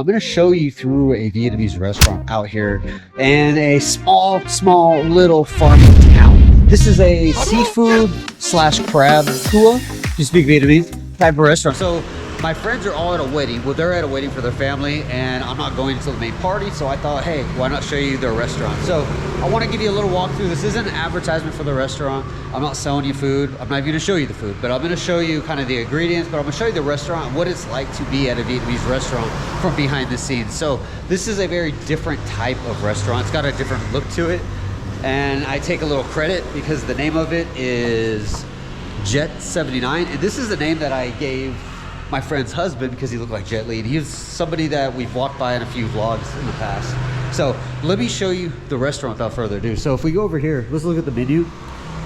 I'm going to show you through a Vietnamese restaurant out here in a small little farming town. This is a seafood slash crab cua, if you speak Vietnamese, type of restaurant. So my friends are all at a wedding. Well, they're at a wedding for their family, and I'm not going until the main party. So I thought, hey, why not show you their restaurant? So I want to give you a little walkthrough. This isn't an advertisement for the restaurant. I'm not selling you food. I'm not even going to show you the food, but I'm going to show you kind of the ingredients, but I'm going to show you the restaurant and what it's like to be at a Vietnamese restaurant from behind the scenes. So this is a very different type of restaurant. It's got a different look to it. And I take a little credit because the name of it is Jet 79. And this is the name that I gave my friend's husband because he looked like Jet Li. And he's somebody that we've walked by in a few vlogs in the past. So let me show you the restaurant without further ado. So if we go over here, let's look at the menu.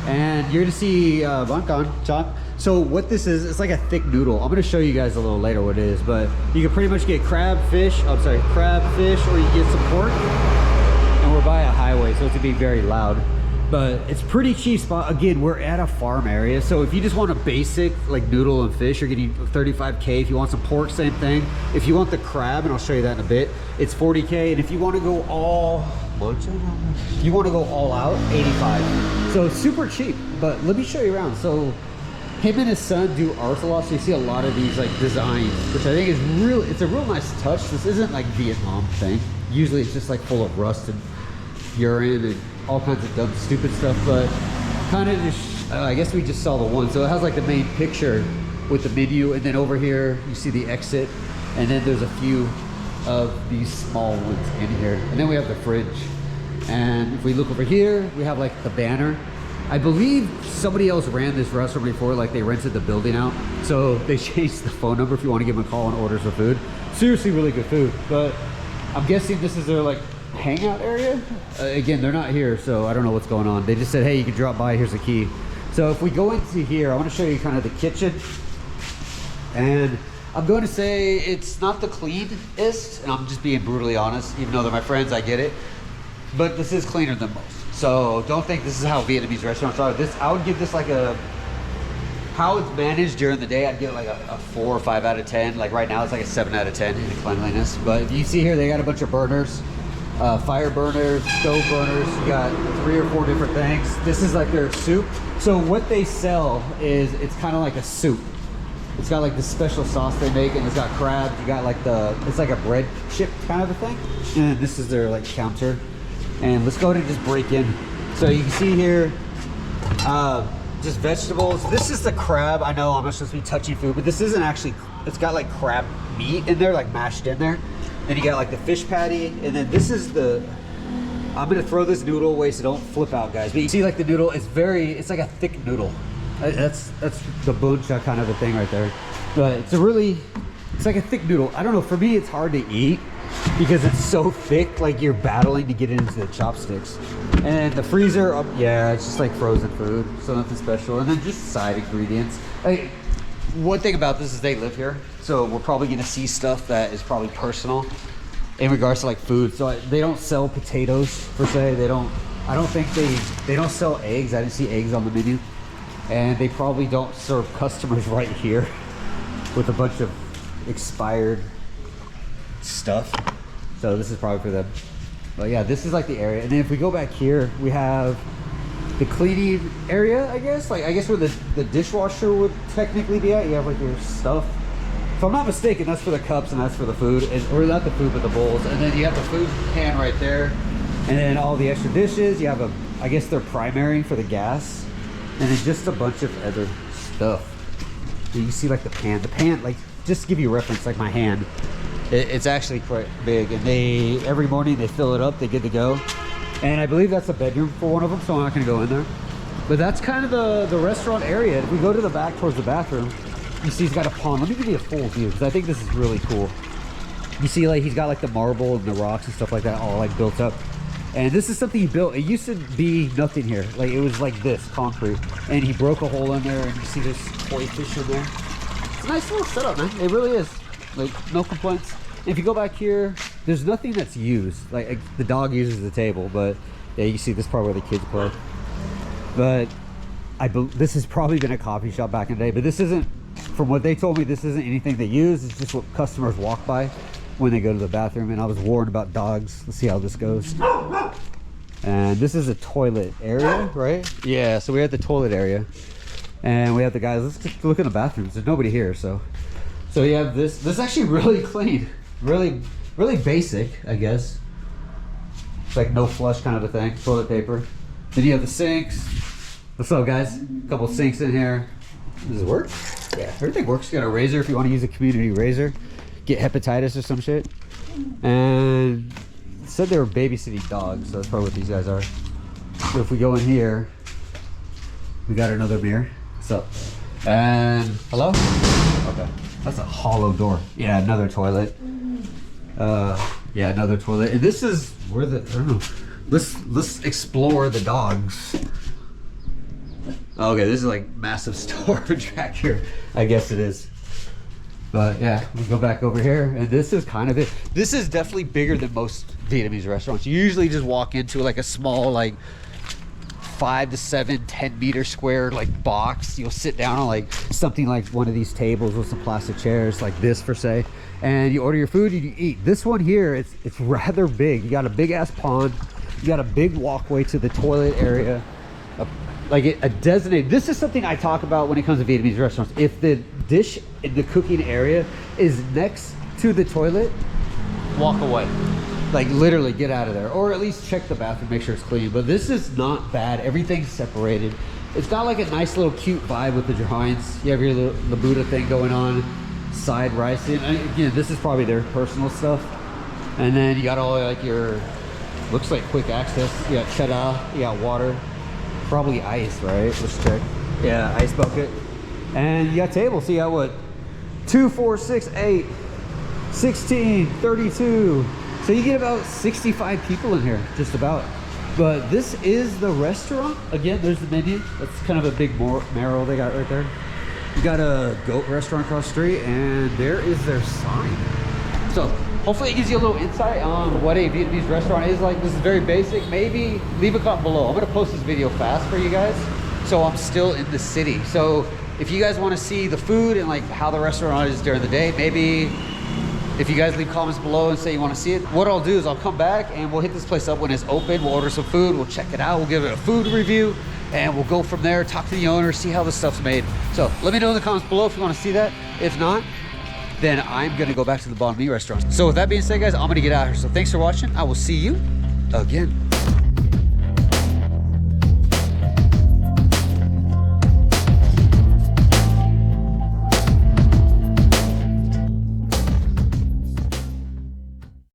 And you're gonna see Bangkan Chop. So what this is, it's like a thick noodle. I'm gonna show you guys a little later what it is, but you can pretty much get crab, fish, or you can get some pork. And we're by a highway, so it's gonna be very loud. But it's pretty cheap spot. Again, we're at a farm area, so if you just want a basic like noodle and fish, you're getting 35K. If you want some pork, same thing. If you want the crab, and I'll show you that in a bit, it's 40K. And if you want to go all out, 85. So it's super cheap. But let me show you around. So him and his son do art a lot, so you see a lot of these like designs, which I think is really, it's a real nice touch. This isn't like Vietnam thing. Usually it's just like full of rust and urine and all kinds of dumb stupid stuff, but kind of just I guess we just saw the one. So it has like the main picture with the menu, and then over here you see the exit, and then there's a few of these small ones in here, and then we have the fridge. And if we look over here, we have like the banner. I believe somebody else ran this restaurant before, like they rented the building out, so they changed the phone number if you want to give them a call and order some food. Seriously really good food. But I'm guessing this is their like hangout area. Again, they're not here, so I don't know what's going on. They just said, hey, you can drop by, here's the key. So if we go into here, I want to show you kind of the kitchen. And I'm going to say it's not the cleanest, and I'm just being brutally honest, even though they're my friends, I get it. But this is cleaner than most. So don't think this is how Vietnamese restaurants are. This, I would give this like a, how it's managed during the day, I'd give it like a 4 or 5 out of 10. Like right now it's like a 7 out of 10 in the cleanliness. But if you see here, they got a bunch of burners. Fire burners, stove burners, you got 3 or 4 different things. This is like their soup. So what they sell is, it's kind of like a soup. It's got like this special sauce they make, and it's got crab. You got like the, it's like a bread chip kind of a thing. And this is their like counter. And let's go ahead and just break in. So you can see here, just vegetables. This is the crab. I know I'm not supposed to be touching food, but this isn't actually, it's got like crab meat in there, like mashed in there. Then you got like the fish patty, and then this is the, I'm gonna throw this noodle away so don't flip out, guys. But you see like the noodle is very, it's like a thick noodle. That's the buncha kind of a thing right there. But it's a really, it's like a thick noodle. I don't know, for me it's hard to eat because it's so thick, like you're battling to get it into the chopsticks. And the freezer, yeah, it's just like frozen food, so nothing special. And then just side ingredients. One thing about this is they live here, so we're probably gonna see stuff that is probably personal in regards to like food. So they don't sell potatoes per se. They don't, I don't think they don't sell eggs. I didn't see eggs on the menu. And they probably don't serve customers right here with a bunch of expired stuff. So this is probably for them. But yeah, this is like the area. And then if we go back here, we have the cleaning area, I guess. Like, I guess where the dishwasher would technically be at. You have like your stuff. If I'm not mistaken, that's for the cups and that's for the food. Or not the food, but the bowls. And then you have the food pan right there. And then all the extra dishes. You have a, I guess they're primary for the gas. And then just a bunch of other stuff. And you can see like the pan, like, just to give you a reference, like my hand. It's actually quite big. And they, every morning they fill it up, they get to go. And I believe that's a bedroom for one of them, so I'm not gonna go in there. But that's kind of the restaurant area. If we go to the back towards the bathroom, you see he's got a pond. Let me give you a full view, because I think this is really cool. You see like he's got like the marble and the rocks and stuff like that all like built up. And this is something he built. It used to be nothing here. Like it was like this, concrete. And he broke a hole in there, and you see this koi fish in there. It's a nice little setup, man. It really is. Like, no complaints. If you go back here, there's nothing that's used. Like the dog uses the table, but yeah, you see this part where the kids play. But this has probably been a coffee shop back in the day, but this isn't, from what they told me, this isn't anything they use. It's just what customers walk by. when they go to the bathroom. And I was warned about dogs. Let's see how this goes. And this is a toilet area, right? Yeah, so we're at the toilet area. And we have the guys, let's just look in the bathrooms. There's nobody here, so we have this. This is actually really clean. Really basic, I guess. It's like no flush kind of a thing, toilet paper. Then you have the sinks. What's up, guys? A couple sinks in here. Does it work? Yeah, everything works. You got a razor if you want to use a community razor. Get hepatitis or some shit. And it said they were babysitting dogs, so that's probably what these guys are. So if we go in here, we got another mirror. What's up? And hello? Okay, that's a hollow door. Yeah, another toilet. Yeah, another toilet. And this is where the, I don't know. Let's explore the dogs. Okay, this is like massive storage back here. I guess it is. But yeah, we'll go back over here, and this is kind of it. This is definitely bigger than most Vietnamese restaurants. You usually just walk into like a small, like 5 to 7, 10 meter square like box. You'll sit down on like something like one of these tables with some plastic chairs like this per se, and you order your food and you eat. This one here, it's rather big. You got a big ass pond. You got a big walkway to the toilet area. A designated, this is something I talk about when it comes to Vietnamese restaurants. If the dish in the cooking area is next to the toilet, walk away. Like literally get out of there, or at least check the bathroom, make sure it's clean. But this is not bad. Everything's separated. It's got like a nice little cute vibe with the drawings. You have your little the Buddha thing going on, side rice. And again, this is probably their personal stuff. And then you got all like your, looks like quick access. You got cheddar, you got water. Probably ice, right? Let's check. Yeah, ice bucket. And you got tables. So you got what? 2, 4, 6, 8, 16, 32. So you get about 65 people in here, just about. But this is the restaurant. Again, there's the menu. That's kind of a big mural they got right there. You got a goat restaurant across the street, and there is their sign. So hopefully it gives you a little insight on what a Vietnamese restaurant is like. This is very basic. Maybe leave a comment below. I'm gonna post this video fast for you guys. So I'm still in the city. So if you guys wanna see the food and like how the restaurant is during the day, maybe if you guys leave comments below and say you wanna see it, what I'll do is I'll come back and we'll hit this place up when it's open. We'll order some food, we'll check it out, we'll give it a food review, and we'll go from there, talk to the owner, see how this stuff's made. So let me know in the comments below if you wanna see that. If not, then I'm gonna go back to the Banh Mi restaurant. So with that being said, guys, I'm gonna get out of here. So thanks for watching. I will see you again.